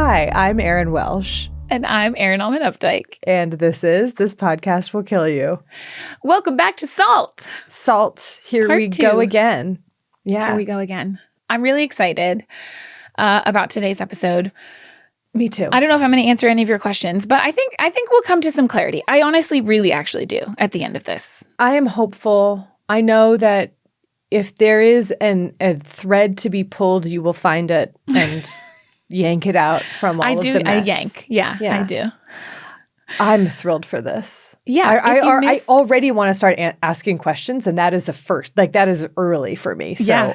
Hi, I'm Erin Welsh. And I'm Erin Allmann Updyke. And this podcast will kill you. Welcome back to Salt. Salt, here Part we 2. go again. Yeah. Here we go again. I'm really excited about today's episode. Me too. I don't know if I'm going to answer any of your questions, but I think we'll come to some clarity. I honestly really actually do at the end of this. I am hopeful. I know that if there is a thread to be pulled, you will find it and yank it out from all of the mess. I yank. Yeah, I do. I'm thrilled for this. Yeah. I already want to start asking questions, and that is a first. Like, that is early for me. So,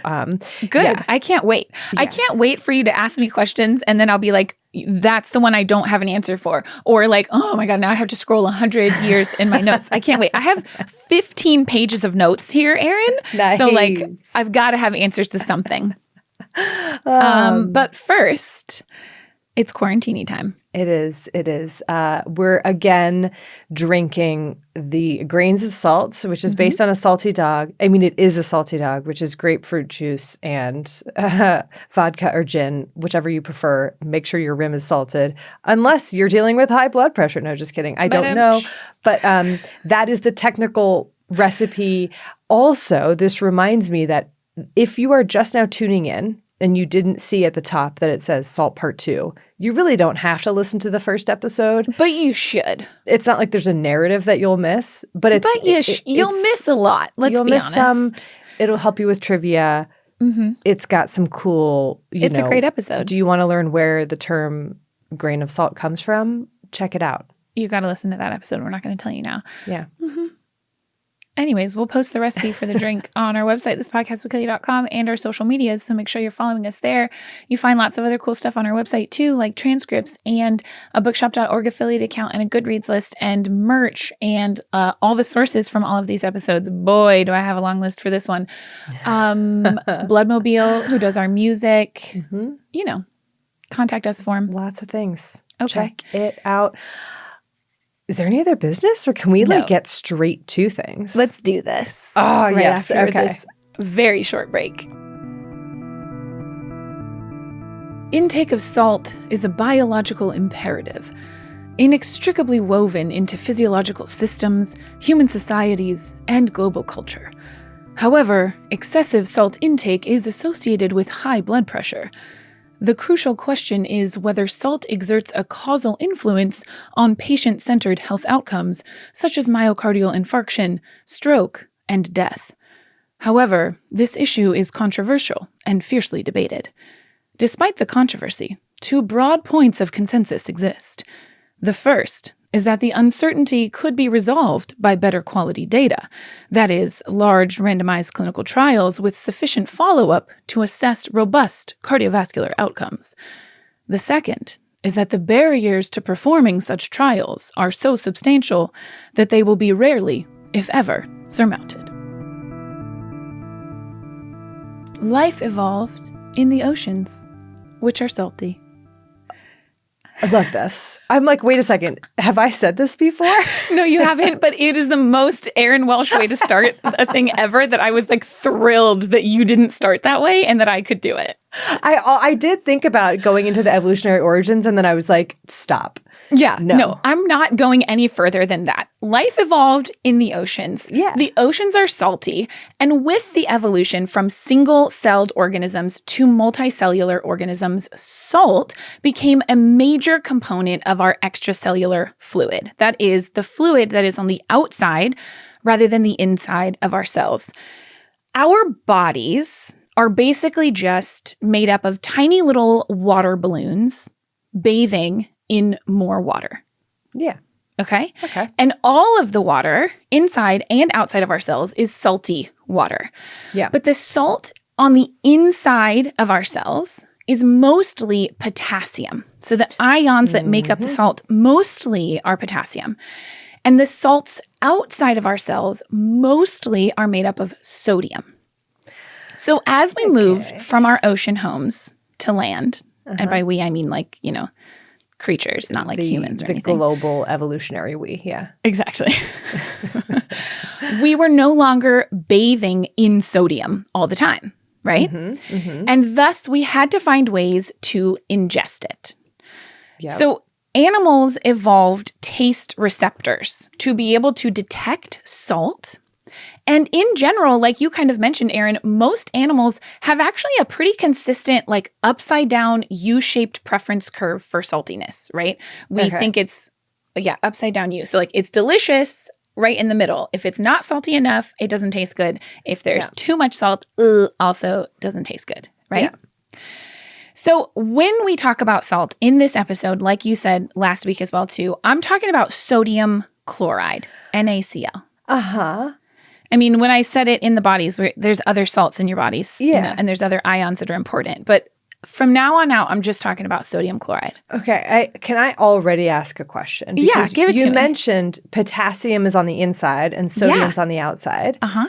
good. Yeah. I can't wait. Yeah. I can't wait for you to ask me questions, and then I'll be like, that's the one I don't have an answer for. Or like, oh my God, now I have to scroll 100 years in my notes. I can't wait. I have 15 pages of notes here, Erin. Nice. So like, I've got to have answers to something. But first, it's quarantini time. It is. We're again drinking the grains of salt, which is based on a salty dog. I mean, it is a salty dog, which is grapefruit juice and vodka or gin, whichever you prefer. Make sure your rim is salted, unless you're dealing with high blood pressure. No, just kidding. I don't know. But that is the technical recipe. Also, this reminds me that if you are just now tuning in and you didn't see at the top that it says Salt Part 2, you really don't have to listen to the first episode. But you should. It's not like there's a narrative that you'll miss, but you'll miss a lot. Let's be honest. Some. It'll help you with trivia. Mm-hmm. It's got some cool, It's a great episode. Do you want to learn where the term grain of salt comes from? Check it out. You got to listen to that episode. We're not going to tell you now. Yeah. Mm-hmm. Anyways, we'll post the recipe for the drink on our website, thispodcastwillkillyou.com, and our social medias, so make sure you're following us there. You find lots of other cool stuff on our website too, like transcripts and a bookshop.org affiliate account and a Goodreads list and merch and all the sources from all of these episodes. Boy, do I have a long list for this one. Bloodmobile, who does our music, contact us for him. Lots of things. Okay. Check it out. Is there any other business, or can we get straight to things? Let's do this. Oh, right yes. after Okay. this very short break. Intake of salt is a biological imperative, inextricably woven into physiological systems, human societies, and global culture. However, excessive salt intake is associated with high blood pressure. The crucial question is whether salt exerts a causal influence on patient-centered health outcomes, such as myocardial infarction, stroke, and death. However, this issue is controversial and fiercely debated. Despite the controversy, two broad points of consensus exist. The first is that the uncertainty could be resolved by better quality data, that is, large randomized clinical trials with sufficient follow-up to assess robust cardiovascular outcomes. The second is that the barriers to performing such trials are so substantial that they will be rarely, if ever, surmounted. Life evolved in the oceans, which are salty. I love this. I'm like, wait a second. Have I said this before? No, you haven't, but it is the most Erin Welsh way to start a thing ever that I was like thrilled that you didn't start that way and that I could do it. I did think about going into the evolutionary origins, and then I was like, stop. Yeah, no, I'm not going any further than that. Life evolved in the oceans. Yeah. The oceans are salty. And with the evolution from single-celled organisms to multicellular organisms, salt became a major component of our extracellular fluid. That is the fluid that is on the outside rather than the inside of our cells. Our bodies are basically just made up of tiny little water balloons bathing in more water. Yeah. Okay? Okay. And all of the water inside and outside of our cells is salty water. Yeah. But the salt on the inside of our cells is mostly potassium. So the ions that make up the salt mostly are potassium. And the salts outside of our cells mostly are made up of sodium. So as we moved from our ocean homes to land, and by we, I mean like, creatures, not like humans or anything. The global evolutionary we, yeah. Exactly. We were no longer bathing in sodium all the time, right? And thus we had to find ways to ingest it. Yep. So animals evolved taste receptors to be able to detect salt. And in general, like you kind of mentioned, Erin, most animals have actually a pretty consistent, like upside down U-shaped preference curve for saltiness, right? We think it's, upside down U. So like it's delicious right in the middle. If it's not salty enough, it doesn't taste good. If there's too much salt, also doesn't taste good, right? Yeah. So when we talk about salt in this episode, like you said last week as well too, I'm talking about sodium chloride, NaCl. Uh-huh. I mean, when I said it in the bodies, there's other salts in your bodies, and there's other ions that are important. But from now on out, I'm just talking about sodium chloride. Okay. Can I already ask a question? Because give it to me. You mentioned potassium is on the inside and sodium's on the outside. Uh-huh.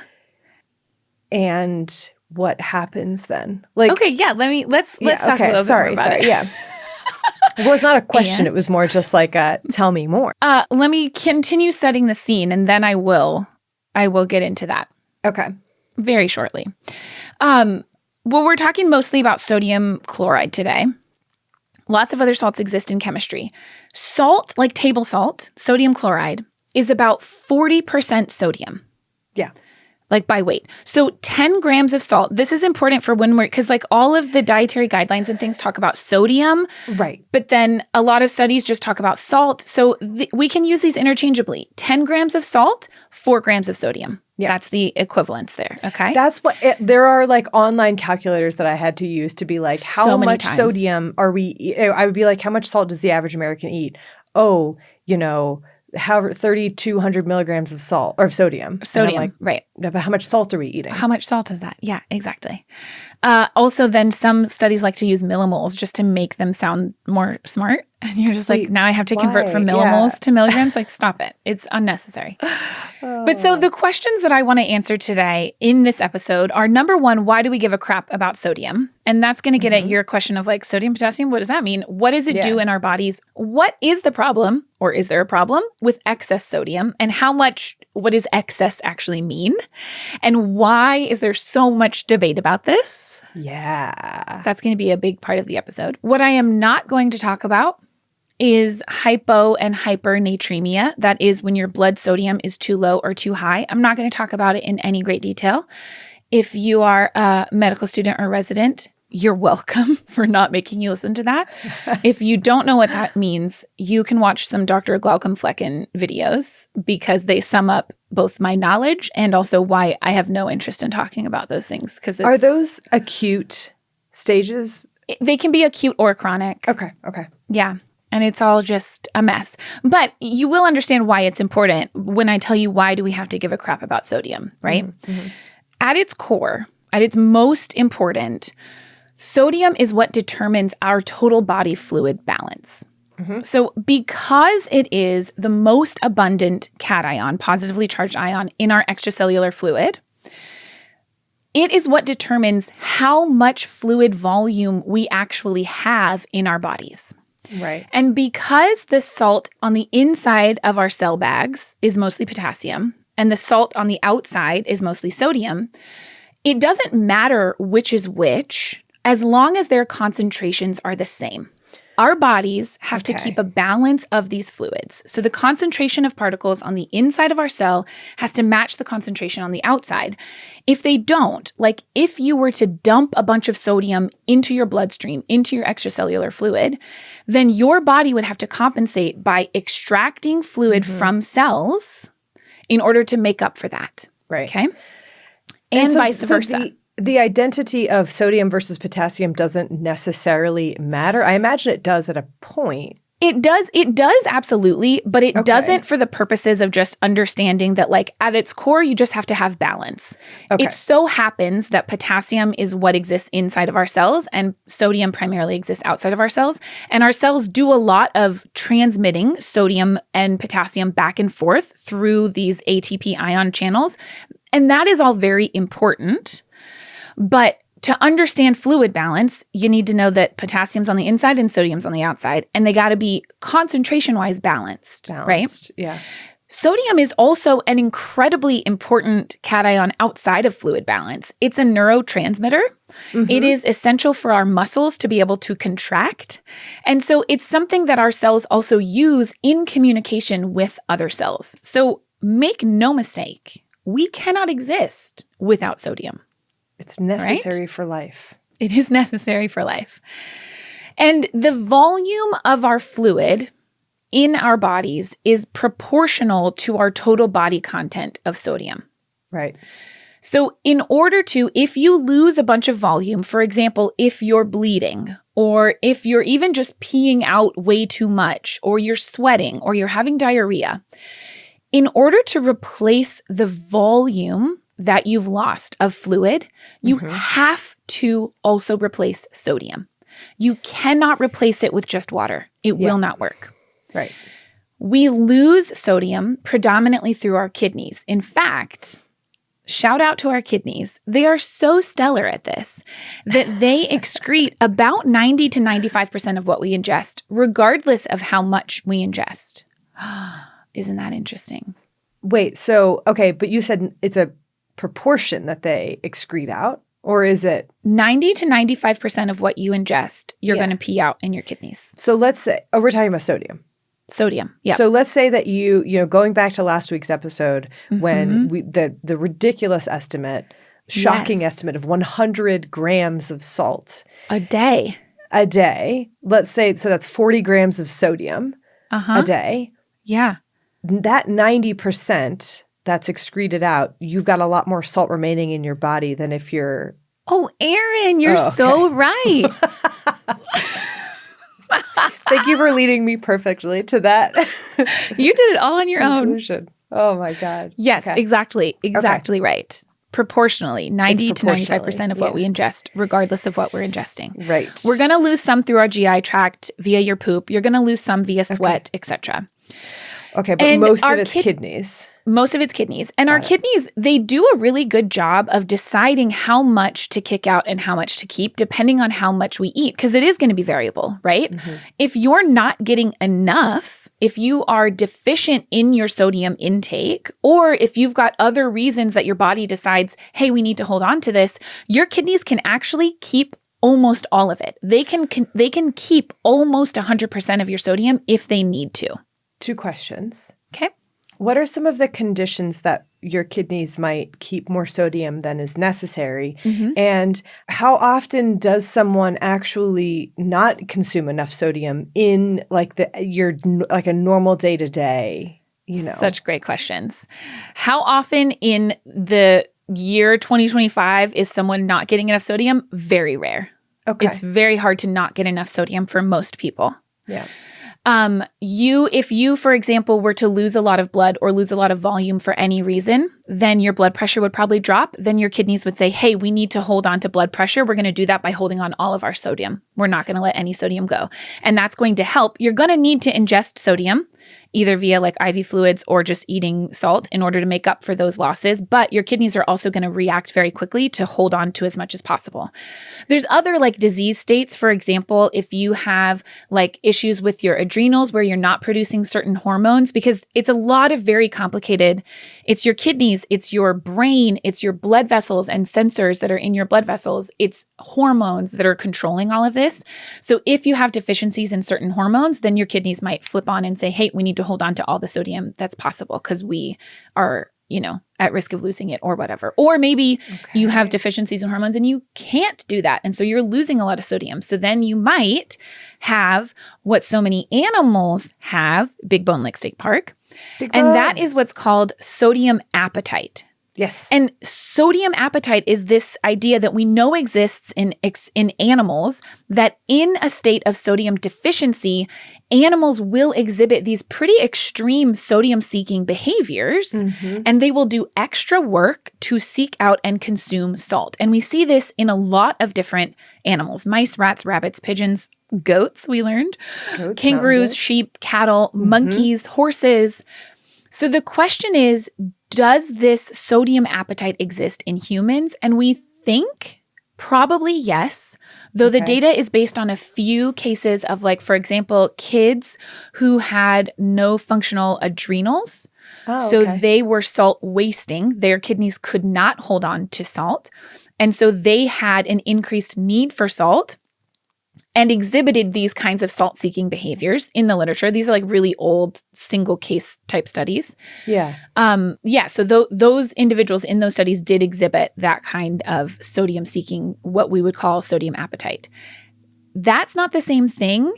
And what happens then? Like, okay, let's talk a little bit more about it. Yeah. Well, it's not a question. It was more just like, tell me more. Let me continue setting the scene, and then I will get into that. Okay. Very shortly. Well, we're talking mostly about sodium chloride today. Lots of other salts exist in chemistry. Salt, like table salt, sodium chloride, is about 40% sodium. Yeah. Like by weight. So 10 grams of salt. This is important for when because like all of the dietary guidelines and things talk about sodium. Right. But then a lot of studies just talk about salt. So we can use these interchangeably. 10 grams of salt, 4 grams of sodium. Yeah. That's the equivalence there. Okay. That's what there are like online calculators that I had to use to be like, how much sodium are we? I would be like, how much salt does the average American eat? Oh, 3,200 milligrams of salt or sodium. Sodium, right. But how much salt are we eating? How much salt is that? Yeah, exactly. Also, then some studies like to use millimoles just to make them sound more smart. And you're just like, now I have to convert from millimoles to milligrams. Like, stop it. It's unnecessary. But so the questions that I want to answer today in this episode are, number one, why do we give a crap about sodium? And that's going to get at your question of like sodium, potassium. What does that mean? What does it do in our bodies? What is the problem, or is there a problem with excess sodium? And what does excess actually mean? And why is there so much debate about this? Yeah. That's going to be a big part of the episode. What I am not going to talk about is hypo and hypernatremia. That is when your blood sodium is too low or too high. I'm not going to talk about it in any great detail. If you are a medical student or resident, you're welcome for not making you listen to that. If you don't know what that means, you can watch some Dr. Glaucomflecken videos because they sum up both my knowledge and also why I have no interest in talking about those things. Are those acute stages? They can be acute or chronic. Okay. Yeah. And it's all just a mess. But you will understand why it's important when I tell you why do we have to give a crap about sodium, right? Mm-hmm. At its core, at its most important, sodium is what determines our total body fluid balance. Mm-hmm. So because it is the most abundant cation, positively charged ion, in our extracellular fluid, it is what determines how much fluid volume we actually have in our bodies. Right. And because the salt on the inside of our cell bags is mostly potassium and the salt on the outside is mostly sodium, it doesn't matter which is which as long as their concentrations are the same. Our bodies have to keep a balance of these fluids. So the concentration of particles on the inside of our cell has to match the concentration on the outside. If they don't, like if you were to dump a bunch of sodium into your bloodstream, into your extracellular fluid, then your body would have to compensate by extracting fluid from cells in order to make up for that. Right. Okay? And vice versa. The identity of sodium versus potassium doesn't necessarily matter. I imagine it does at a point. It does absolutely, but it doesn't for the purposes of just understanding that like at its core, you just have to have balance. Okay. It so happens that potassium is what exists inside of our cells and sodium primarily exists outside of our cells. And our cells do a lot of transmitting sodium and potassium back and forth through these ATP ion channels. And that is all very important. But to understand fluid balance, you need to know that potassium's on the inside and sodium's on the outside, and they got to be concentration-wise balanced, right? Yeah. Sodium is also an incredibly important cation outside of fluid balance. It's a neurotransmitter. It is essential for our muscles to be able to contract. And so it's something that our cells also use in communication with other cells. So make no mistake, we cannot exist without sodium. It's necessary for life. It is necessary for life. And the volume of our fluid in our bodies is proportional to our total body content of sodium. Right. So in order to, if you lose a bunch of volume, for example, if you're bleeding, or if you're even just peeing out way too much, or you're sweating, or you're having diarrhea, in order to replace the volume that you've lost of fluid, you have to also replace sodium. You cannot replace it with just water. It will not work. Right. We lose sodium predominantly through our kidneys. In fact, shout out to our kidneys. They are so stellar at this that they excrete about 90 to 95% of what we ingest, regardless of how much we ingest. Isn't that interesting? Wait, so, okay, but you said it's a proportion that they excrete out, or is it? 90 to 95% of what you ingest, you're going to pee out in your kidneys. So let's say, we're talking about sodium. Sodium, yeah. So let's say that you know, going back to last week's episode when the ridiculous estimate, shocking estimate of 100 grams of salt. A day. Let's say, so that's 40 grams of sodium a day. Yeah. That 90% that's excreted out, you've got a lot more salt remaining in your body than if you're... Oh, Erin, you're so right. Thank you for leading me perfectly to that. You did it all on your own. Oh my God. Yes, exactly right. Proportionally, 90 to 95% of what we ingest, regardless of what we're ingesting. Right. We're going to lose some through our GI tract via your poop. You're going to lose some via sweat, etc. Okay, but most of it's kidneys. Most of it's kidneys. And our kidneys, they do a really good job of deciding how much to kick out and how much to keep, depending on how much we eat, because it is going to be variable, right? If you're not getting enough, if you are deficient in your sodium intake, or if you've got other reasons that your body decides, hey, we need to hold on to this, your kidneys can actually keep almost all of it. They can keep almost 100% of your sodium if they need to. 2 questions. Okay. What are some of the conditions that your kidneys might keep more sodium than is necessary? And how often does someone actually not consume enough sodium in like a normal day-to-day, you know? Such great questions. How often in the year 2025 is someone not getting enough sodium? Very rare. Okay. It's very hard to not get enough sodium for most people. Yeah. If you, for example, were to lose a lot of blood or lose a lot of volume for any reason, then your blood pressure would probably drop. Then your kidneys would say, hey, we need to hold on to blood pressure. We're going to do that by holding on all of our sodium. We're not going to let any sodium go. And that's going to help. You're going to need to ingest sodium, either via like IV fluids or just eating salt in order to make up for those losses. But your kidneys are also going to react very quickly to hold on to as much as possible. There's other like disease states. For example, if you have like issues with your adrenals where you're not producing certain hormones, because it's a lot of very complicated, it's your kidneys, it's your brain, it's your blood vessels and sensors that are in your blood vessels. It's hormones that are controlling all of this. So if you have deficiencies in certain hormones, then your kidneys might flip on and say, hey, we need to hold on to all the sodium that's possible because we are, at risk of losing it or whatever. Or maybe you have deficiencies in hormones and you can't do that. And so you're losing a lot of sodium. So then you might have what so many animals have, big bone like steak park. And that is what's called sodium appetite. Yes. And sodium appetite is this idea that we know exists in animals, that in a state of sodium deficiency, animals will exhibit these pretty extreme sodium-seeking behaviors, and they will do extra work to seek out and consume salt. And we see this in a lot of different animals: mice, rats, rabbits, pigeons, goats, we learned, kangaroos, sheep, cattle, monkeys, horses. So the question is, does this sodium appetite exist in humans? And we think probably yes, though the data is based on a few cases of, like, for example, kids who had no functional adrenals. So they were salt wasting. Their kidneys could not hold on to salt. And so they had an increased need for salt and exhibited these kinds of salt-seeking behaviors in the literature. These are like really old single case type studies. Yeah. So those individuals in those studies did exhibit that kind of sodium-seeking, what we would call sodium appetite. That's not the same thing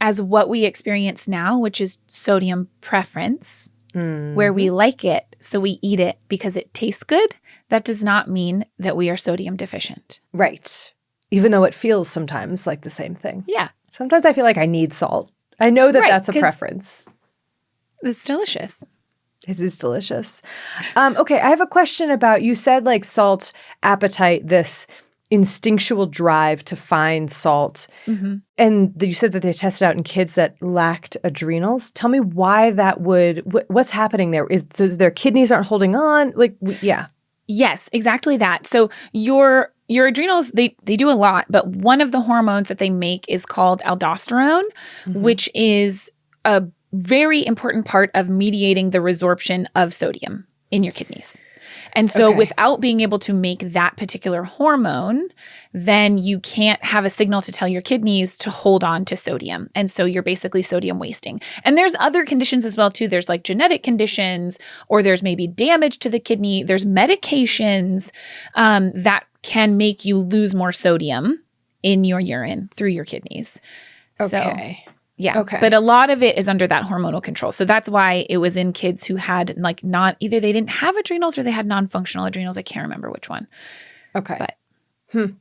as what we experience now, which is sodium preference, where we like it, so we eat it because it tastes good. That does not mean that we are sodium deficient. Right. Even though it feels sometimes like the same thing. Yeah. Sometimes I feel like I need salt. I know that Right, that's a preference. It's delicious. It is delicious. Okay, I have a question about, you said like salt appetite, this instinctual drive to find salt. And you said that they tested out in kids that lacked adrenals. Tell me why that would, what's happening there? Is their kidneys aren't holding on? Yes, exactly that. So your adrenals, they do a lot, but one of the hormones that they make is called aldosterone, which is a very important part of mediating the resorption of sodium in your kidneys. And so without being able to make that particular hormone, then you can't have a signal to tell your kidneys to hold on to sodium. And so you're basically sodium wasting. And there's other conditions as well, too. There's like genetic conditions, or there's maybe damage to the kidney. There's medications that can make you lose more sodium in your urine through your kidneys. Okay. Yeah. Okay. But a lot of it is under that hormonal control. So that's why it was in kids who had like either they didn't have adrenals or they had non-functional adrenals. I can't remember which one. Okay. But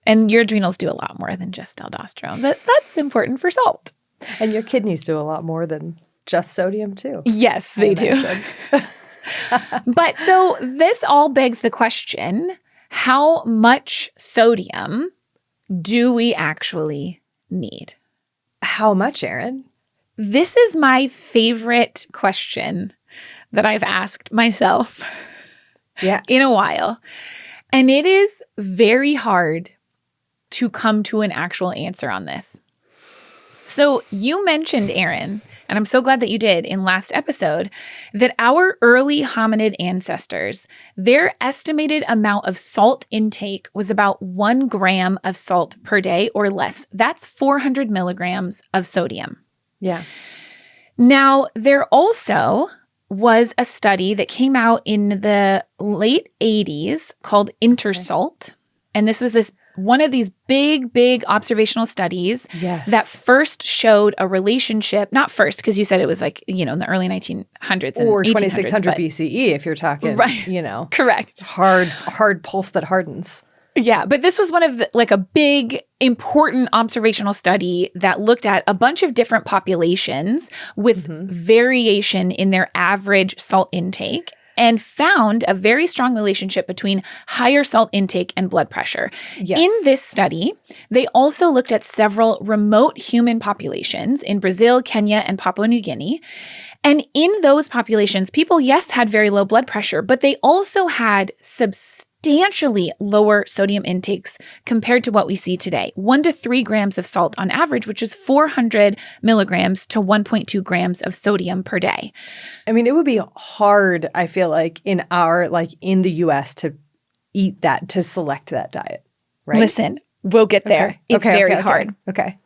and your adrenals do a lot more than just aldosterone, but that's important for salt. And your kidneys do a lot more than just sodium too. Yes, they do. But so this all begs the question, how much sodium do we actually need? How much, Erin? This is my favorite question that I've asked myself in a while. And it is very hard to come to an actual answer on this. So you mentioned, Erin, and I'm so glad that you did in last episode, that our early hominid ancestors, their estimated amount of salt intake was about 1 gram of salt per day or less. That's 400 milligrams of sodium. Yeah. Now, there also was a study that came out in the late 80s called Intersalt. And this was one of these big observational studies that first showed a relationship, not first, because you said it was like, in the early 1900s and or 1800s, 2600 BCE, if you're talking, correct. Hard pulse that hardens. Yeah, but this was one of a big, important observational study that looked at a bunch of different populations with variation in their average salt intake, and found a very strong relationship between higher salt intake and blood pressure. Yes. In this study, they also looked at several remote human populations in Brazil, Kenya, and Papua New Guinea. And in those populations, people, yes, had very low blood pressure, but they also had substantially lower sodium intakes compared to what we see today. 1 to 3 grams of salt on average, which is 400 milligrams to 1.2 grams of sodium per day. I mean, it would be hard, I feel like, in in the US to eat that, to select that diet, right? Listen, we'll get there. Okay. It's very hard. Okay.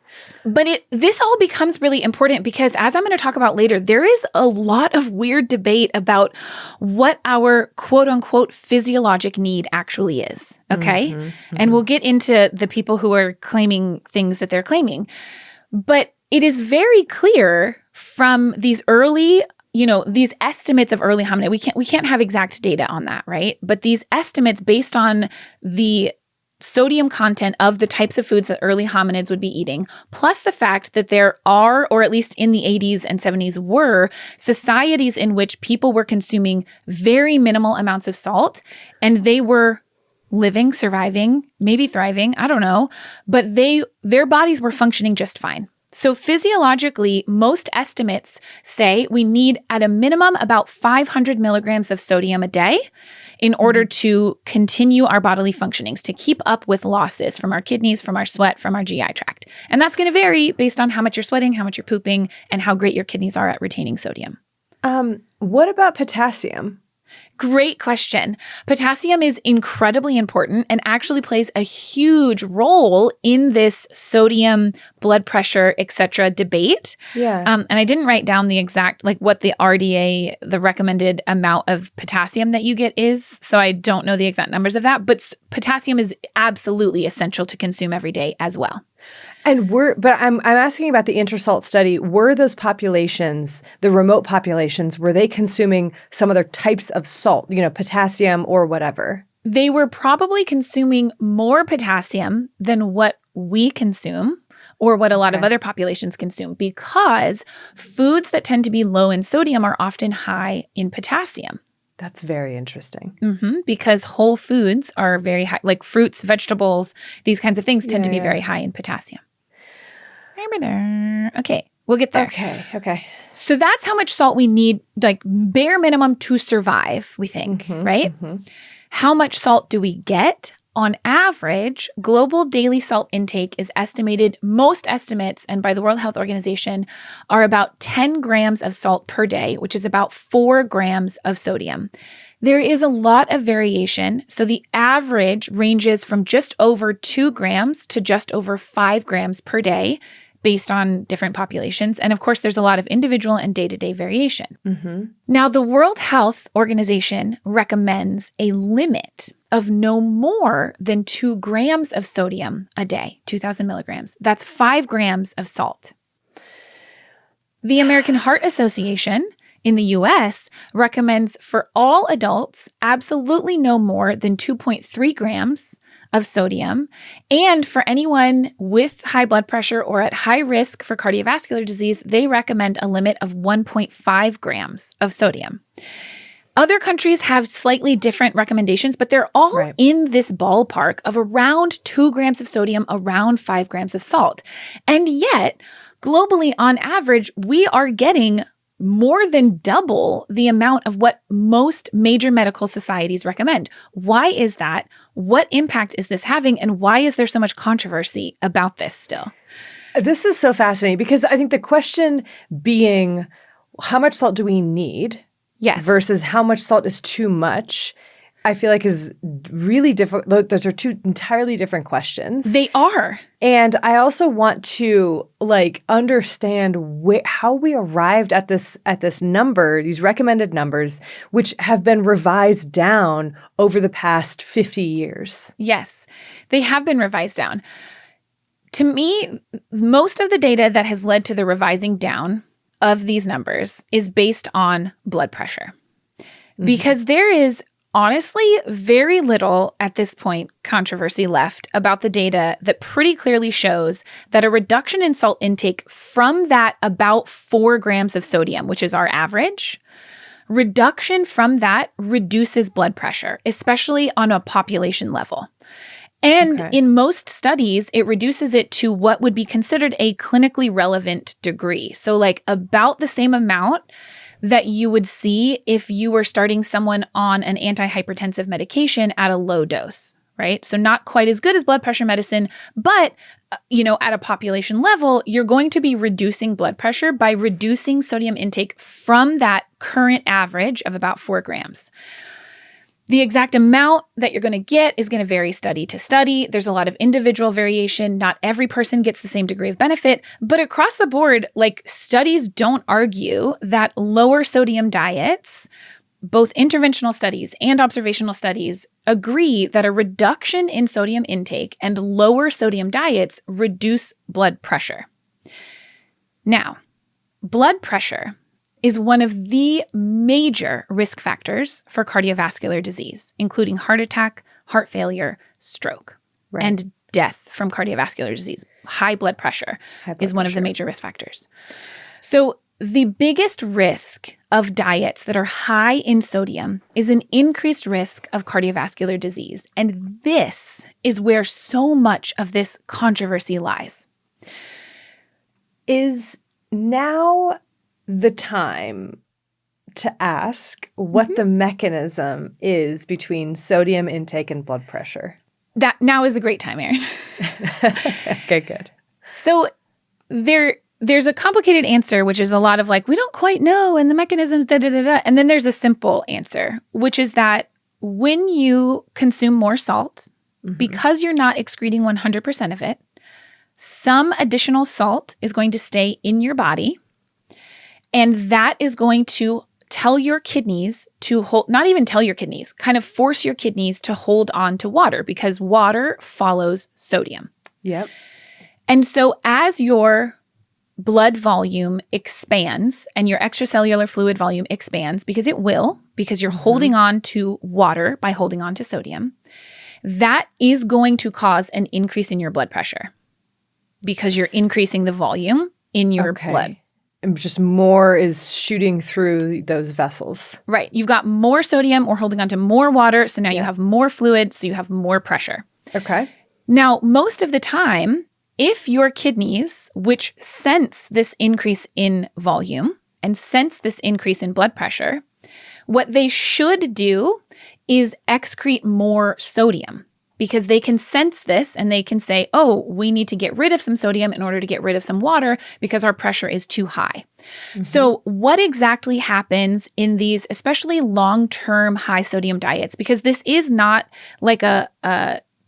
But this all becomes really important because, as I'm going to talk about later, there is a lot of weird debate about what our quote-unquote physiologic need actually is, okay? And we'll get into the people who are claiming things that they're claiming. But it is very clear from these early, these estimates of early hominid, we can't have exact data on that, right? But these estimates based on the sodium content of the types of foods that early hominids would be eating, plus the fact that there are, or at least in the 80s and 70s were, societies in which people were consuming very minimal amounts of salt, and they were living, surviving, maybe thriving, I don't know, but their bodies were functioning just fine. So physiologically, most estimates say we need at a minimum about 500 milligrams of sodium a day in order to continue our bodily functionings, to keep up with losses from our kidneys, from our sweat, from our GI tract. And that's going to vary based on how much you're sweating, how much you're pooping, and how great your kidneys are at retaining sodium. What about potassium? Great question. Potassium is incredibly important and actually plays a huge role in this sodium, blood pressure, etc. debate. Yeah. And I didn't write down the exact, like what the RDA, the recommended amount of potassium that you get is. So I don't know the exact numbers of that, but potassium is absolutely essential to consume every day as well. And I'm asking about the InterSalt study. Were those populations, the remote populations, were they consuming some other types of salt, potassium or whatever? They were probably consuming more potassium than what we consume or what a lot of other populations consume, because foods that tend to be low in sodium are often high in potassium. That's very interesting. Because whole foods are very high, like fruits, vegetables, these kinds of things tend to be very high in potassium. Okay, we'll get there. Okay. So that's how much salt we need, like bare minimum to survive, we think, right? How much salt do we get? On average, global daily salt intake is estimated, most estimates, and by the World Health Organization, are about 10 grams of salt per day, which is about 4 grams of sodium. There is a lot of variation, so the average ranges from just over 2 grams to just over 5 grams per day, based on different populations. And of course, there's a lot of individual and day-to-day variation. Now, the World Health Organization recommends a limit of no more than 2 grams of sodium a day, 2,000 milligrams. That's 5 grams of salt. The American Heart Association in the US recommends for all adults absolutely no more than 2.3 grams of sodium. And for anyone with high blood pressure or at high risk for cardiovascular disease, they recommend a limit of 1.5 grams of sodium. Other countries have slightly different recommendations, but they're all in this ballpark of around 2 grams of sodium, around 5 grams of salt. And yet, globally, on average, we are getting more than double the amount of what most major medical societies recommend. Why is that? What impact is this having? And why is there so much controversy about this still? This is so fascinating because I think the question being, how much salt do we need? Yes. Versus how much salt is too much, I feel like is really different. Those are two entirely different questions. They are. And I also want to understand how we arrived at this number, these recommended numbers, which have been revised down over the past 50 years. Yes, they have been revised down. To me, most of the data that has led to the revising down of these numbers is based on blood pressure. Because there is honestly very little at this point controversy left about the data that pretty clearly shows that a reduction in salt intake from that about 4 grams of sodium, which is our average, reduction from that reduces blood pressure, especially on a population level. And in most studies, it reduces it to what would be considered a clinically relevant degree. So like about the same amount that you would see if you were starting someone on an antihypertensive medication at a low dose, right? So not quite as good as blood pressure medicine, but at a population level, you're going to be reducing blood pressure by reducing sodium intake from that current average of about 4 grams. The exact amount that you're going to get is going to vary study to study. There's a lot of individual variation. Not every person gets the same degree of benefit, but across the board, studies don't argue that lower sodium diets, both interventional studies and observational studies, agree that a reduction in sodium intake and lower sodium diets reduce blood pressure. Now, blood pressure is one of the major risk factors for cardiovascular disease, including heart attack, heart failure, stroke, and death from cardiovascular disease. High blood pressure is one of the major risk factors. So the biggest risk of diets that are high in sodium is an increased risk of cardiovascular disease. And this is where so much of this controversy lies. Is now the time to ask what the mechanism is between sodium intake and blood pressure? That now is a great time, Erin. Okay, good. So there there's a complicated answer, which is a lot of like, we don't quite know, and the mechanisms, da-da-da-da. And then there's a simple answer, which is that when you consume more salt, because you're not excreting 100% of it, some additional salt is going to stay in your body, and that is going to tell your kidneys to hold, not even tell your kidneys, kind of force your kidneys to hold on to water, because water follows sodium. Yep. And so as your blood volume expands and your extracellular fluid volume expands, because it will, because you're holding on to water by holding on to sodium, that is going to cause an increase in your blood pressure because you're increasing the volume in your blood. And just more is shooting through those vessels. Right. You've got more sodium or holding on to more water, so now you have more fluid, so you have more pressure. Okay. Now, most of the time, if your kidneys, which sense this increase in volume and sense this increase in blood pressure, what they should do is excrete more sodium, because they can sense this and they can say, oh, we need to get rid of some sodium in order to get rid of some water because our pressure is too high. So what exactly happens in these, especially long-term high sodium diets? Because this is not like a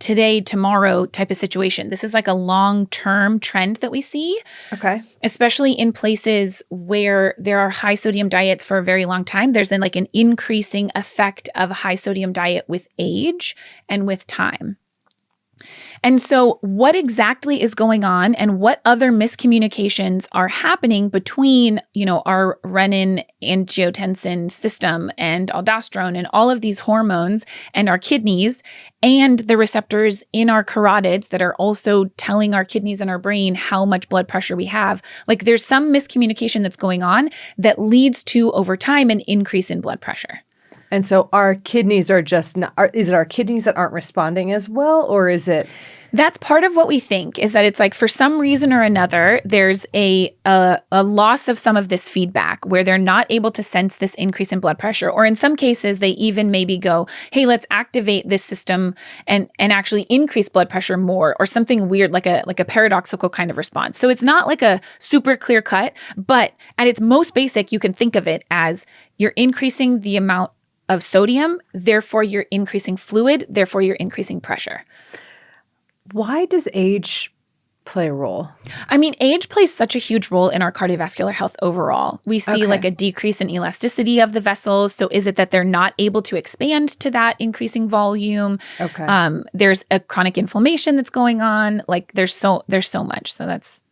today, tomorrow type of situation. This is like a long-term trend that we see. Okay. Especially in places where there are high sodium diets for a very long time. There's then like an increasing effect of a high sodium diet with age and with time. And so what exactly is going on, and what other miscommunications are happening between, our renin-angiotensin system and aldosterone and all of these hormones and our kidneys and the receptors in our carotids that are also telling our kidneys and our brain how much blood pressure we have. Like, there's some miscommunication that's going on that leads to, over time, an increase in blood pressure. And so our kidneys are just not, is it our kidneys that aren't responding as well, or is it? That's part of what we think, is that it's like, for some reason or another, there's a loss of some of this feedback where they're not able to sense this increase in blood pressure. Or in some cases, they even maybe go, hey, let's activate this system and actually increase blood pressure more, or something weird, like a paradoxical kind of response. So it's not like a super clear cut, but at its most basic, you can think of it as you're increasing the amount of sodium, therefore you're increasing fluid, therefore you're increasing pressure. Why does age play a role? I mean, age plays such a huge role in our cardiovascular health overall. We see like a decrease in elasticity of the vessels. So is it that they're not able to expand to that increasing volume? Okay. There's a chronic inflammation that's going on. Like, there's so much. So that's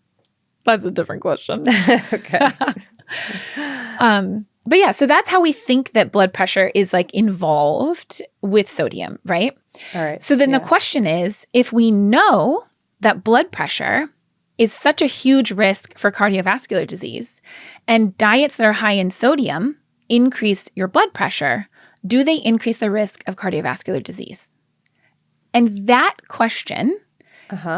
a different question. Okay. But yeah, so that's how we think that blood pressure is like involved with sodium, right? All right. So then the question is, if we know that blood pressure is such a huge risk for cardiovascular disease, and diets that are high in sodium increase your blood pressure, do they increase the risk of cardiovascular disease? And that question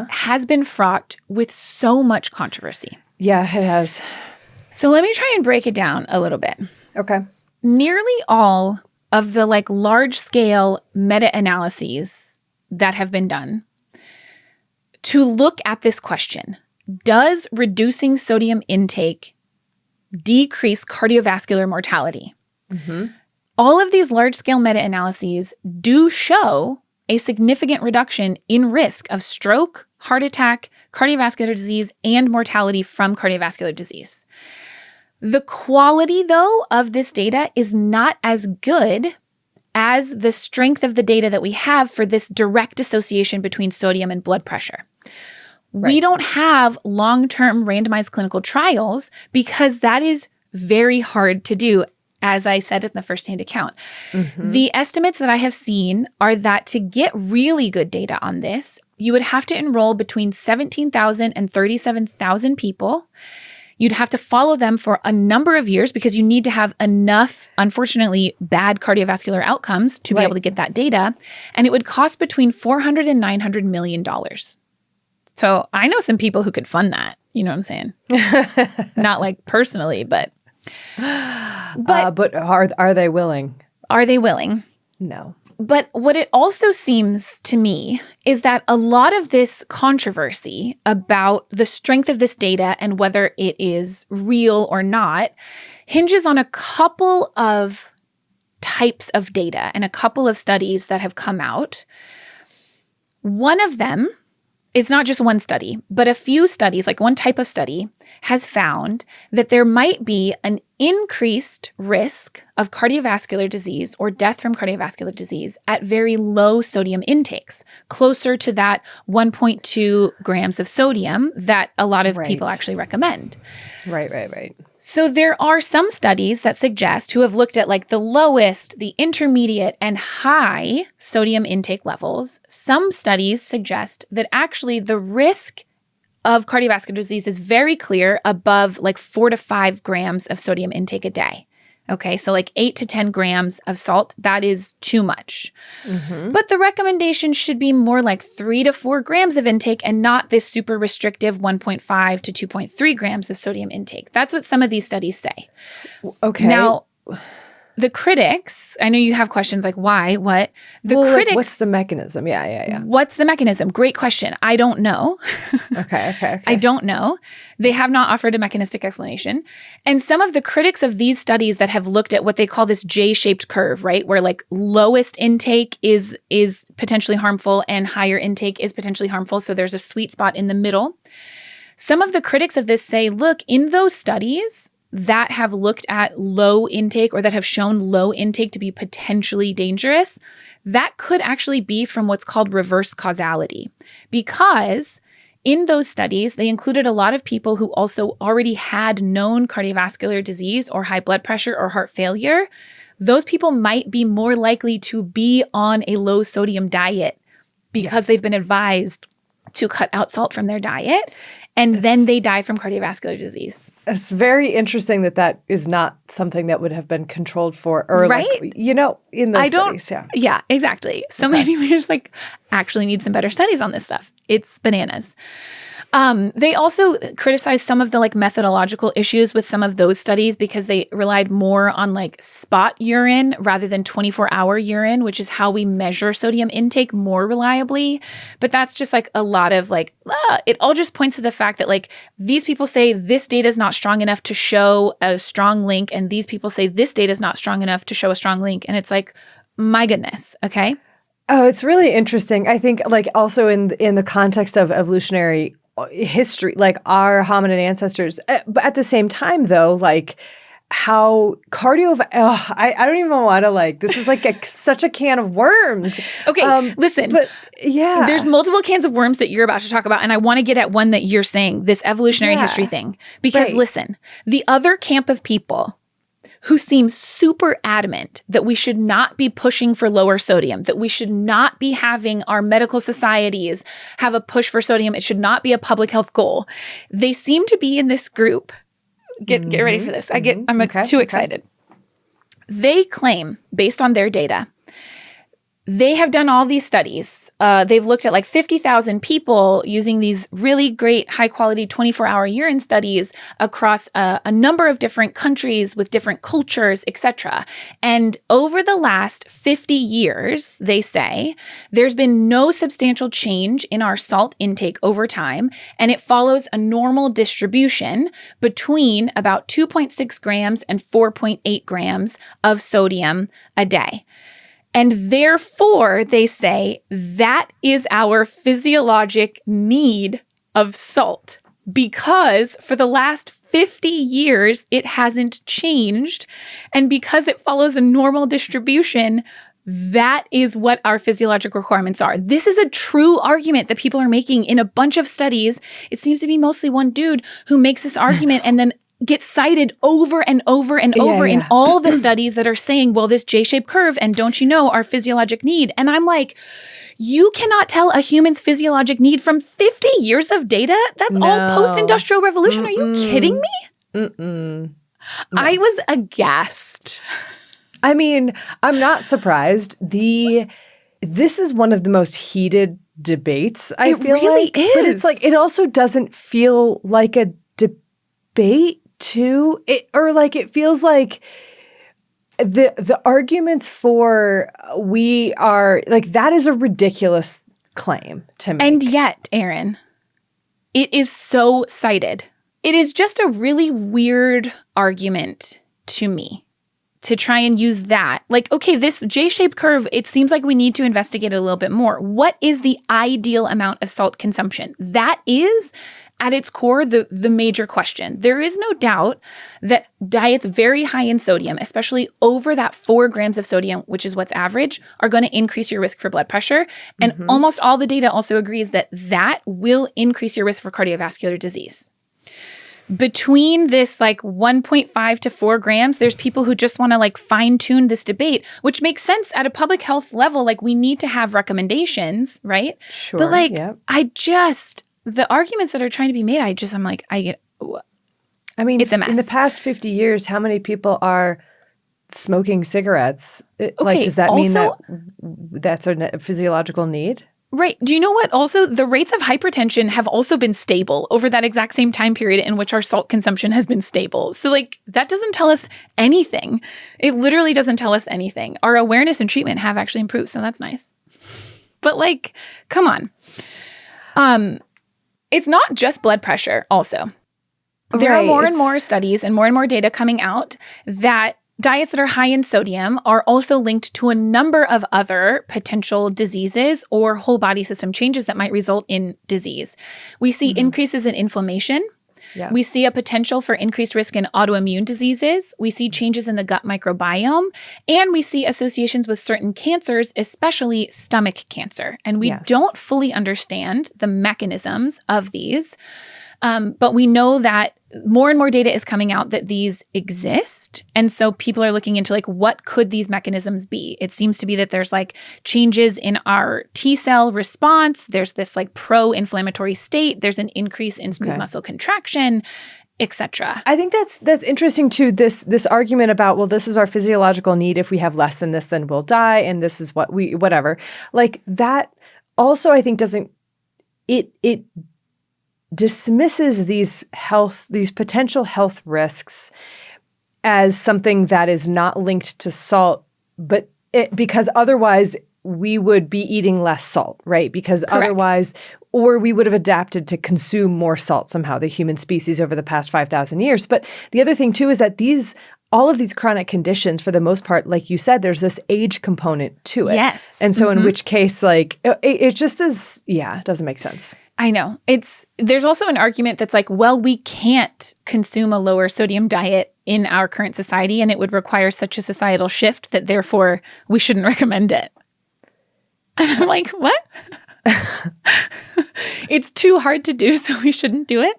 has been fraught with so much controversy. Yeah, it has. So let me try and break it down a little bit. Okay. Nearly all of the like large-scale meta-analyses that have been done to look at this question, does reducing sodium intake decrease cardiovascular mortality? All of these large-scale meta-analyses do show a significant reduction in risk of stroke, heart attack, cardiovascular disease, and mortality from cardiovascular disease. The quality, though, of this data is not as good as the strength of the data that we have for this direct association between sodium and blood pressure. Right. We don't have long-term randomized clinical trials because that is very hard to do, as I said in the first-hand account. The estimates that I have seen are that to get really good data on this, you would have to enroll between 17,000 and 37,000 people. You'd have to follow them for a number of years because you need to have enough, unfortunately, bad cardiovascular outcomes to be able to get that data. And it would cost between $400 and $900 million. So I know some people who could fund that. You know what I'm saying? Not like personally, but are they willing? Are they willing? No. But what it also seems to me is that a lot of this controversy about the strength of this data and whether it is real or not hinges on a couple of types of data and a couple of studies that have come out. One of them, it's not just one study, but a few studies, like one type of study, has found that there might be an increased risk of cardiovascular disease or death from cardiovascular disease at very low sodium intakes, closer to that 1.2 grams of sodium that a lot of people actually recommend. Right. So there are some studies that suggest, who have looked at like the lowest, the intermediate, and high sodium intake levels. Some studies suggest that actually the risk of cardiovascular disease is very clear above like 4 to 5 grams of sodium intake a day. Okay, so like 8 to 10 grams of salt, that is too much. But the recommendation should be more like 3 to 4 grams of intake and not this super restrictive 1.5 to 2.3 grams of sodium intake. That's what some of these studies say. Okay. Now, the critics, I know you have questions like why, what? The critics. Like, what's the mechanism? Yeah. What's the mechanism? Great question. I don't know. Okay. I don't know. They have not offered a mechanistic explanation. And some of the critics of these studies that have looked at what they call this J-shaped curve, right? Where like lowest intake is potentially harmful and higher intake is potentially harmful. So there's a sweet spot in the middle. Some of the critics of this say, look, in those studies that have looked at low intake or that have shown low intake to be potentially dangerous, that could actually be from what's called reverse causality. Because in those studies, they included a lot of people who also already had known cardiovascular disease or high blood pressure or heart failure. Those people might be more likely to be on a low sodium diet because they've been advised to cut out salt from their diet. And then they die from cardiovascular disease. It's very interesting that is not something that would have been controlled for, or right? like, in those studies. Yeah, exactly. So maybe we just like actually need some better studies on this stuff. It's bananas. They also criticized some of the like methodological issues with some of those studies because they relied more on like spot urine rather than 24-hour urine, which is how we measure sodium intake more reliably. But that's just like a lot of like, it all just points to the fact that like these people say this data is not strong enough to show a strong link, and these people say this data is not strong enough to show a strong link. And it's like, my goodness, okay? Oh, it's really interesting. I think like also in the context of evolutionary history, like our hominid ancestors, but at the same time though, like how I don't even want to like, this is like such a can of worms. Okay, listen. But yeah. There's multiple cans of worms that you're about to talk about, and I want to get at one that you're saying, this evolutionary history thing. Because listen, the other camp of people who seem super adamant that we should not be pushing for lower sodium, that we should not be having our medical societies have a push for sodium, it should not be a public health goal. They seem to be in this group. Get ready for this. I'm too excited. They claim, based on their data, they have done all these studies. They've looked at like 50,000 people using these really great high quality 24-hour urine studies across a number of different countries with different cultures, etc. And over the last 50 years, they say, there's been no substantial change in our salt intake over time, and it follows a normal distribution between about 2.6 grams and 4.8 grams of sodium a day. And therefore, they say, that is our physiologic need of salt, because for the last 50 years, it hasn't changed. And because it follows a normal distribution, that is what our physiological requirements are. This is a true argument that people are making in a bunch of studies. It seems to be mostly one dude who makes this argument and then gets cited over and over and over in all the studies that are saying, well, this J-shaped curve, and don't you know our physiologic need? And I'm like, you cannot tell a human's physiologic need from 50 years of data? That's all post-industrial revolution. Are you kidding me? No. I was aghast. I mean, I'm not surprised. This is one of the most heated debates, I feel like. It really is. But it's like, it also doesn't feel like a debate too. It feels like the arguments for we are like that is a ridiculous claim to make. And yet, Erin, it is so cited. It is just a really weird argument to me to try and use that. Like, okay, this J-shaped curve, it seems like we need to investigate it a little bit more. What is the ideal amount of salt consumption? That is, at its core, the major question. There is no doubt that diets very high in sodium, especially over that 4 grams of sodium, which is what's average, are going to increase your risk for blood pressure. And almost all the data also agrees that that will increase your risk for cardiovascular disease. Between this like 1.5 to 4 grams, there's people who just want to like fine tune this debate, which makes sense at a public health level. Like we need to have recommendations, right? Sure. But like, yep. The arguments that are trying to be made, it's a mess. In the past 50 years, how many people are smoking cigarettes? Like, does that mean that that's a physiological need? Right. Do you know what? Also, the rates of hypertension have also been stable over that exact same time period in which our salt consumption has been stable. So like that doesn't tell us anything. It literally doesn't tell us anything. Our awareness and treatment have actually improved. So that's nice. But like, come on. It's not just blood pressure also. There are more and more studies and more data coming out that diets that are high in sodium are also linked to a number of other potential diseases or whole body system changes that might result in disease. We see increases in inflammation. Yeah. We see a potential for increased risk in autoimmune diseases. We see changes in the gut microbiome. And we see associations with certain cancers, especially stomach cancer. And we don't fully understand the mechanisms of these. But we know that more and more data is coming out that these exist. And so people are looking into like, what could these mechanisms be? It seems to be that there's like changes in our T cell response. There's this like pro-inflammatory state. There's an increase in smooth muscle contraction, etc. I think that's interesting too, this argument about, well, this is our physiological need. If we have less than this, then we'll die. And this is what whatever. Like that also, I think it dismisses these potential health risks as something that is not linked to salt, but because otherwise we would be eating less salt, right? Because otherwise, or we would have adapted to consume more salt somehow, the human species over the past 5,000 years. But the other thing too is that all of these chronic conditions, for the most part, like you said, there's this age component to it. Yes. And so in which case, like, it just is, it doesn't make sense. I know. There's also an argument that's like, well, we can't consume a lower sodium diet in our current society, and it would require such a societal shift that therefore we shouldn't recommend it. And I'm like, what? It's too hard to do, so we shouldn't do it.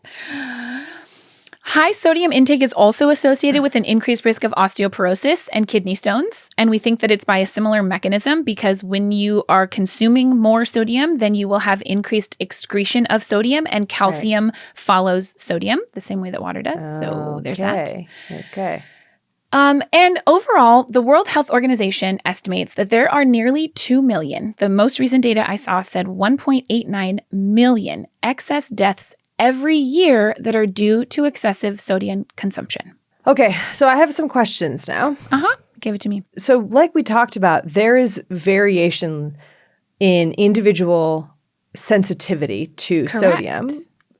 High sodium intake is also associated with an increased risk of osteoporosis and kidney stones. And we think that it's by a similar mechanism because when you are consuming more sodium, then you will have increased excretion of sodium, and calcium follows sodium the same way that water does. So there's that. Okay. And overall, the World Health Organization estimates that there are nearly 2 million. The most recent data I saw said 1.89 million excess deaths every year that are due to excessive sodium consumption. Okay, so I have some questions now. Give it to me. So like we talked about, there is variation in individual sensitivity to sodium.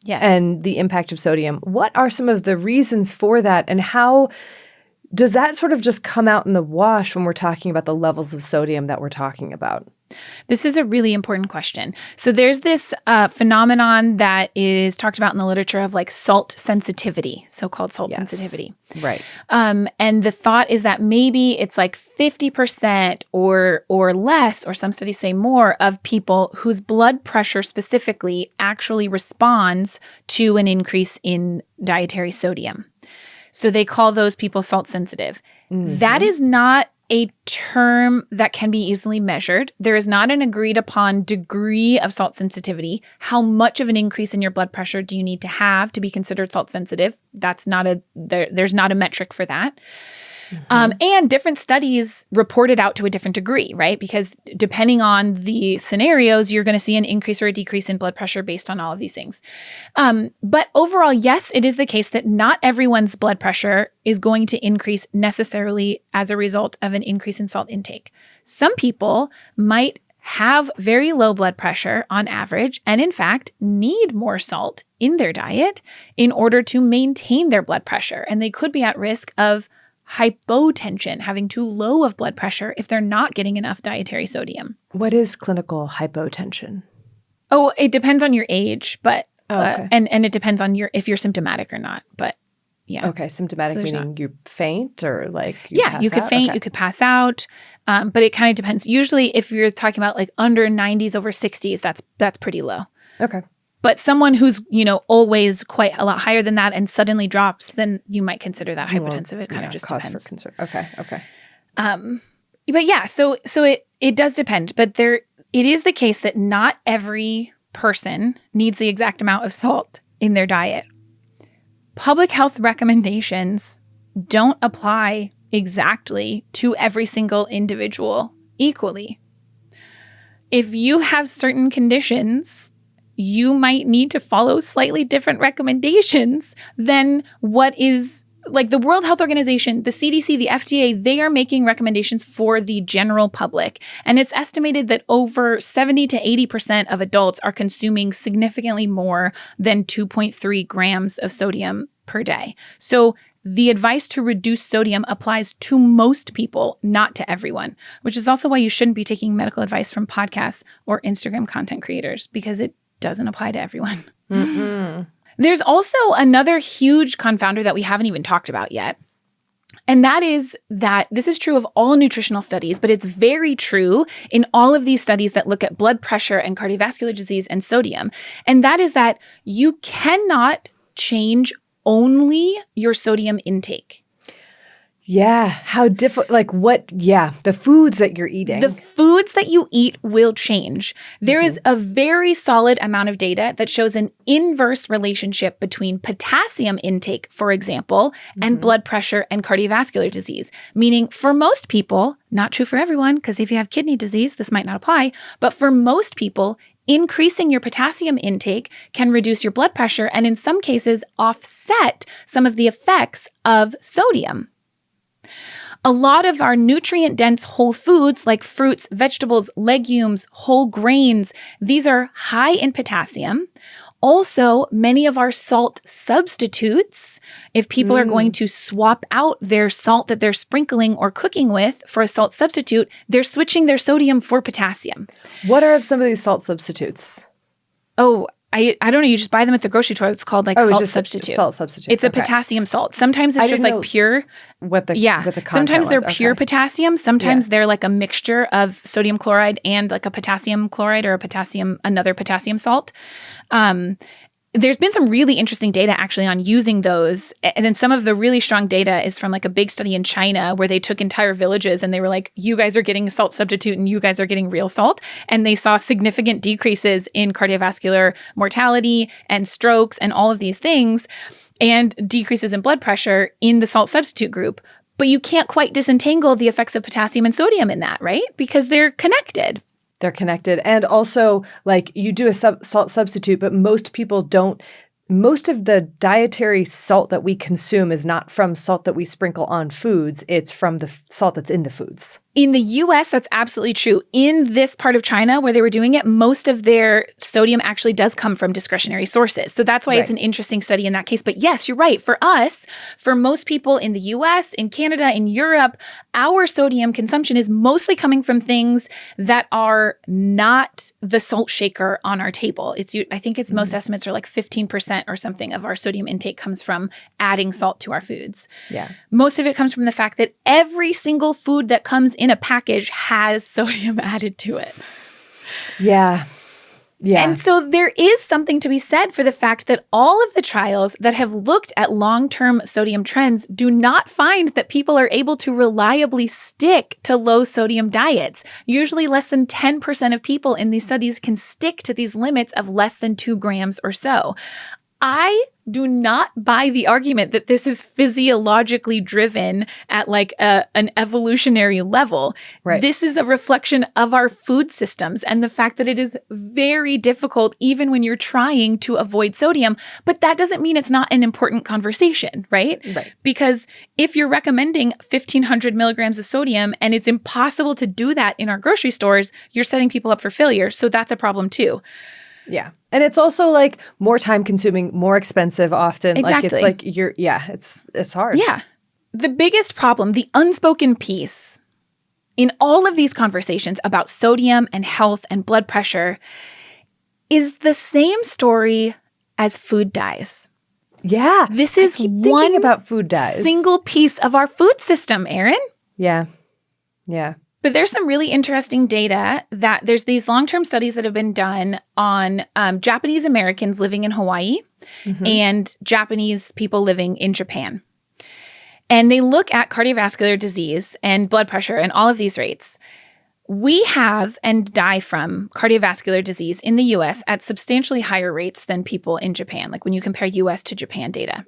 Yes. And the impact of sodium. What are some of the reasons for that, and how does that sort of just come out in the wash when we're talking about the levels of sodium that we're talking about? This is a really important question. So there's this phenomenon that is talked about in the literature of like salt sensitivity, so-called salt sensitivity. Right. And the thought is that maybe it's like 50% or less, or some studies say more, of people whose blood pressure specifically actually responds to an increase in dietary sodium. So they call those people salt sensitive. That is not a term that can be easily measured. There is not an agreed upon degree of salt sensitivity. How much of an increase in your blood pressure do you need to have to be considered salt sensitive? There's not a metric for that. And different studies report it out to a different degree, right? Because depending on the scenarios, you're going to see an increase or a decrease in blood pressure based on all of these things. But overall, yes, it is the case that not everyone's blood pressure is going to increase necessarily as a result of an increase in salt intake. Some people might have very low blood pressure on average, and in fact, need more salt in their diet in order to maintain their blood pressure. And they could be at risk of hypotension, having too low of blood pressure if they're not getting enough dietary sodium. What is clinical hypotension? Oh, it depends on your age, but okay. and it depends on if you're symptomatic or not. But yeah. Okay, symptomatic meaning you faint or like you could faint, you could pass out, but it kind of depends. Usually, if you're talking about like under 90s over 60s, that's pretty low. Okay. But someone who's, always quite a lot higher than that and suddenly drops, then you might consider that hypotensive. It kind of just cause depends. For concern. Okay. But yeah, so it does depend. But it is the case that not every person needs the exact amount of salt in their diet. Public health recommendations don't apply exactly to every single individual equally. If you have certain conditions, you might need to follow slightly different recommendations than what is like the World Health Organization, the CDC, the FDA, they are making recommendations for the general public. And it's estimated that over 70 to 80% of adults are consuming significantly more than 2.3 grams of sodium per day. So the advice to reduce sodium applies to most people, not to everyone, which is also why you shouldn't be taking medical advice from podcasts or Instagram content creators, because it doesn't apply to everyone. Mm-hmm. There's also another huge confounder that we haven't even talked about yet. And that is that this is true of all nutritional studies, but it's very true in all of these studies that look at blood pressure and cardiovascular disease and sodium. And that is that you cannot change only your sodium intake. Yeah. How different, the foods that you're eating. The foods that you eat will change. There is a very solid amount of data that shows an inverse relationship between potassium intake, for example, and blood pressure and cardiovascular disease. Meaning for most people, not true for everyone, because if you have kidney disease, this might not apply, but for most people, increasing your potassium intake can reduce your blood pressure and in some cases offset some of the effects of sodium. A lot of our nutrient-dense whole foods like fruits, vegetables, legumes, whole grains, these are high in potassium. Also, many of our salt substitutes, if people are going to swap out their salt that they're sprinkling or cooking with for a salt substitute, they're switching their sodium for potassium. What are some of these salt substitutes? Oh, I don't know. You just buy them at the grocery store. It's called salt substitute. Salt substitute. It's a potassium salt. Sometimes it's just like pure. What the content Sometimes they're was. pure potassium. Sometimes they're like a mixture of sodium chloride and like a potassium chloride or another potassium salt. There's been some really interesting data actually on using those. And then some of the really strong data is from like a big study in China where they took entire villages and they were like, you guys are getting a salt substitute and you guys are getting real salt. And they saw significant decreases in cardiovascular mortality and strokes and all of these things and decreases in blood pressure in the salt substitute group. But you can't quite disentangle the effects of potassium and sodium in that, right? Because they're connected. They're connected. And also, you do a salt substitute, but most people don't. Most of the dietary salt that we consume is not from salt that we sprinkle on foods. It's from the salt that's in the foods. In the US, that's absolutely true. In this part of China where they were doing it, most of their sodium actually does come from discretionary sources. So that's why it's an interesting study in that case. But yes, you're right. For us, for most people in the US, in Canada, in Europe, our sodium consumption is mostly coming from things that are not the salt shaker on our table. I think most estimates are like 15% or something of our sodium intake comes from adding salt to our foods. Yeah. Most of it comes from the fact that every single food that comes in a package has sodium added to it. Yeah. Yeah. And so there is something to be said for the fact that all of the trials that have looked at long-term sodium trends do not find that people are able to reliably stick to low sodium diets. Usually less than 10% of people in these studies can stick to these limits of less than 2 grams or so. I do not buy the argument that this is physiologically driven at like an evolutionary level. Right. This is a reflection of our food systems and the fact that it is very difficult even when you're trying to avoid sodium. But that doesn't mean it's not an important conversation, right? Right. Because if you're recommending 1,500 milligrams of sodium and it's impossible to do that in our grocery stores, you're setting people up for failure. So that's a problem too. Yeah. And it's also like more time consuming, more expensive often. Exactly. Like it's hard. Yeah. The biggest problem, the unspoken piece in all of these conversations about sodium and health and blood pressure is the same story as food dyes. Yeah. This is one about food dyes. Single piece of our food system, Erin. Yeah. Yeah. But there's some really interesting data that there's these long-term studies that have been done on Japanese Americans living in Hawaii and Japanese people living in Japan. And they look at cardiovascular disease and blood pressure and all of these rates. We have and die from cardiovascular disease in the U.S. at substantially higher rates than people in Japan, like when you compare U.S. to Japan data.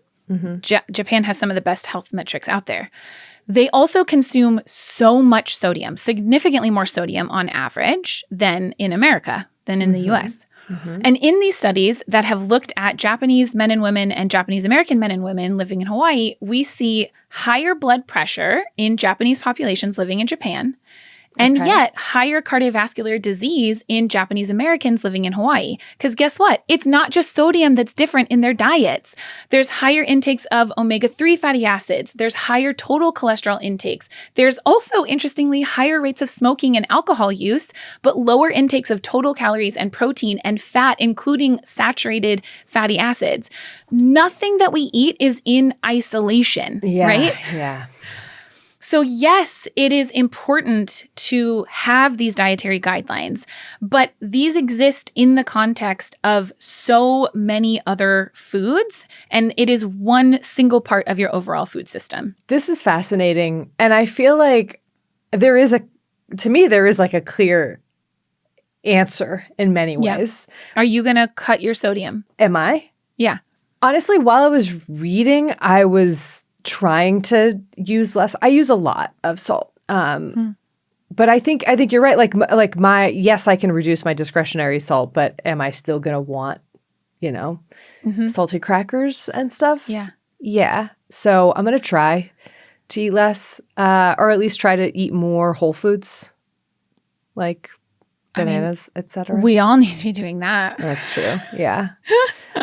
Japan has some of the best health metrics out there. They also consume so much sodium, significantly more sodium on average than in America, than in the US. And in these studies that have looked at Japanese men and women and Japanese American men and women living in Hawaii, we see higher blood pressure in Japanese populations living in Japan, and yet higher cardiovascular disease in Japanese Americans living in Hawaii. Because guess what? It's not just sodium that's different in their diets. There's higher intakes of omega-3 fatty acids. There's higher total cholesterol intakes. There's also, interestingly, higher rates of smoking and alcohol use, but lower intakes of total calories and protein and fat, including saturated fatty acids. Nothing that we eat is in isolation, right? Yeah. So yes, it is important to have these dietary guidelines, but these exist in the context of so many other foods, and it is one single part of your overall food system. This is fascinating. And I feel like there is like a clear answer in many ways. Are you going to cut your sodium? Am I? Yeah. Honestly, while I was reading, I was trying to use less. I use a lot of salt. But I think you're right. Yes, I can reduce my discretionary salt, but am I still going to want, salty crackers and stuff? Yeah. Yeah. So I'm going to try to eat less, or at least try to eat more whole foods, like bananas, etc. We all need to be doing that. That's true. Yeah.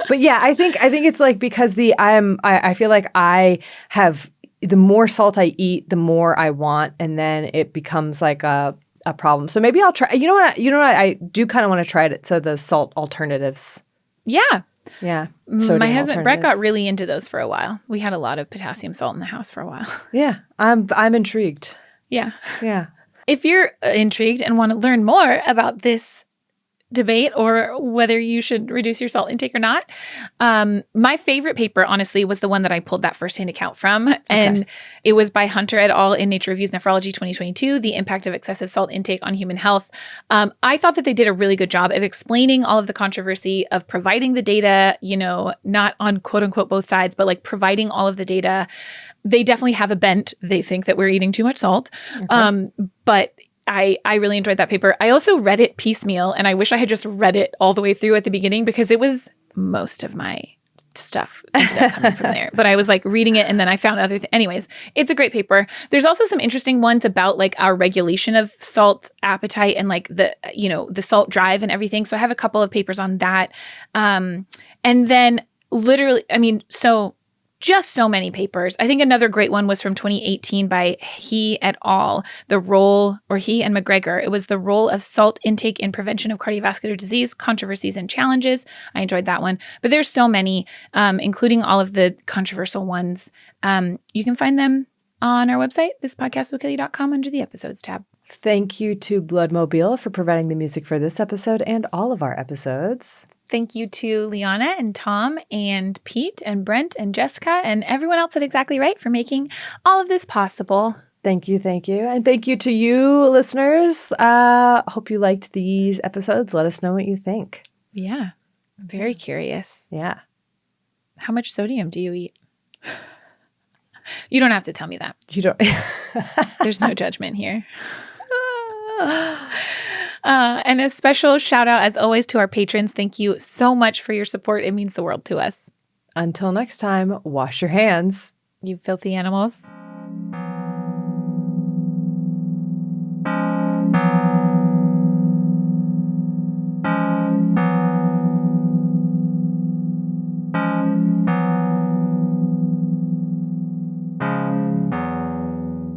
But yeah, I think it's like because I feel like I have the more salt I eat, the more I want, and then it becomes like a problem. So maybe I'll try. You know what? I do kind of want to try it to the salt alternatives. Yeah. Yeah. My husband Brett got really into those for a while. We had a lot of potassium salt in the house for a while. Yeah. I'm intrigued. Yeah. Yeah. If you're intrigued and want to learn more about this debate or whether you should reduce your salt intake or not, my favorite paper, honestly, was the one that I pulled that firsthand account from. And it was by Hunter et al. In Nature Reviews Nephrology 2022, The Impact of Excessive Salt Intake on Human Health. I thought that they did a really good job of explaining all of the controversy of providing the data, not on quote unquote both sides, but like providing all of the data. They definitely have a bent. They think that we're eating too much salt. But I really enjoyed that paper. I also read it piecemeal, and I wish I had just read it all the way through at the beginning because it was most of my stuff ended up coming from there. But I was like reading it, and then I found other things. Anyways, it's a great paper. There's also some interesting ones about like our regulation of salt appetite and like the salt drive and everything. So I have a couple of papers on that. And then literally, just so many papers. I think another great one was from 2018 by he et al. He and McGregor. It was the role of salt intake in prevention of cardiovascular disease, controversies and challenges. I enjoyed that one. But there's so many, including all of the controversial ones. You can find them on our website, thispodcastwillkillyou.com, under the episodes tab. Thank you to Bloodmobile for providing the music for this episode and all of our episodes. Thank you to Liana and Tom and Pete and Brent and Jessica and everyone else at Exactly Right for making all of this possible. Thank you. And thank you to you, listeners. Hope you liked these episodes. Let us know what you think. Yeah. I'm very curious. Yeah. How much sodium do you eat? You don't have to tell me that. You don't. There's no judgment here. And a special shout out, as always, to our patrons. Thank you so much for your support. It means the world to us. Until next time, wash your hands. You filthy animals.